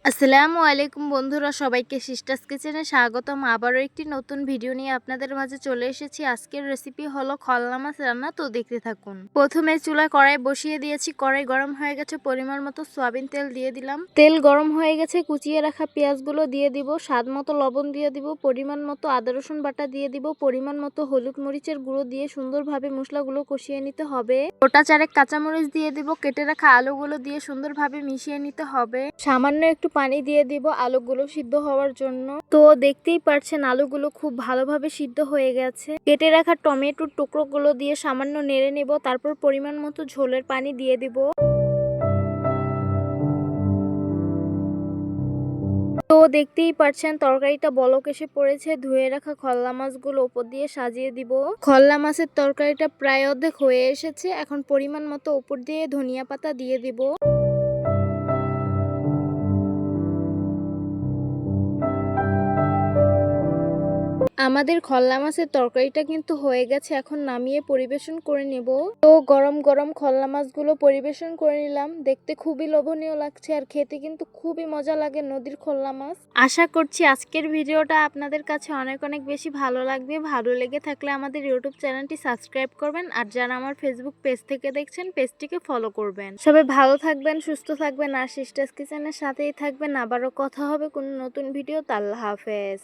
আসসালামু আলাইকুম বন্ধুরা, সবাইকে সিস্টার্স কিচেনে স্বাগতম। আবারও একটি নতুন ভিডিও নিয়ে আপনাদের মাঝে চলে এসেছি। আজকের রেসিপি হলো খলনা মাছ রান্না, তো দেখতে থাকুন। প্রথমে চুলায় কড়াই বসিয়ে দিয়েছি। কড়াই গরম হয়ে গেছে, পরিমাণ মতো সয়াবিন তেল দিয়ে দিলাম। তেল গরম হয়ে গেছে, কুচিয়ে রাখা পেঁয়াজগুলো দিয়ে দিব, স্বাদ মতো লবণ দিয়ে দিব, পরিমাণ মতো আদা রসুন বাটা দিয়ে দিব, পরিমাণ মতো হলুদ মরিচের গুঁড়ো দিয়ে সুন্দরভাবে মশলাগুলো কষিয়ে নিতে হবে। গোটা চারেক কাঁচামরিচ দিয়ে দিব, কেটে রাখা আলুগুলো দিয়ে সুন্দরভাবে মিশিয়ে নিতে হবে। সামান্য একটু পানি দিয়ে দিব আলুগুলো সিদ্ধ হওয়ার জন্য। তো দেখতেই পারছেন আলুগুলো খুব ভালোভাবে সিদ্ধ হয়ে গেছে। কেটে রাখা টমেটোর টুকরোগুলো দিয়ে সামান্য নেড়ে নেব, তারপর পরিমাণ মতো ঝোলের পানি দিয়ে দিব। তো দেখতেই পারছেন তরকারিটা বলক এসে পড়েছে। ধুয়ে রাখা খলনা মাছগুলো উপর দিয়ে সাজিয়ে দিব। খলনা মাছের তরকারিটা প্রায় অর্ধেক হয়ে এসেছে। এখন পরিমাণ মতো উপর দিয়ে ধনিয়া পাতা দিয়ে দিব। আমাদের খলনা মাছের তরকারিটা কিন্তু হয়ে গেছে। এখন নামিয়ে পরিবেশন করে নেব। তো গরম গরম খলনা মাছগুলো পরিবেশন করে নিলাম। দেখতে খুবই লোভনীয় লাগছে আর খেতে কিন্তু খুবই মজা লাগে নদীর খলনা মাছ। আশা করছি আজকের ভিডিওটা আপনাদের কাছে অনেক অনেক বেশি ভালো লাগবে। ভালো লেগে থাকলে আমাদের ইউটিউব চ্যানেলটি সাবস্ক্রাইব করবেন, আর যারা আমার ফেসবুক পেজ থেকে দেখছেন পেজটিকে ফলো করবেন। সবাই ভালো থাকবেন, সুস্থ থাকবেন আর সিস্টার্স কিচেনের সাথেই থাকবেন। আবারও কথা হবে কোনো নতুন ভিডিও। আল্লাহ হাফেজ।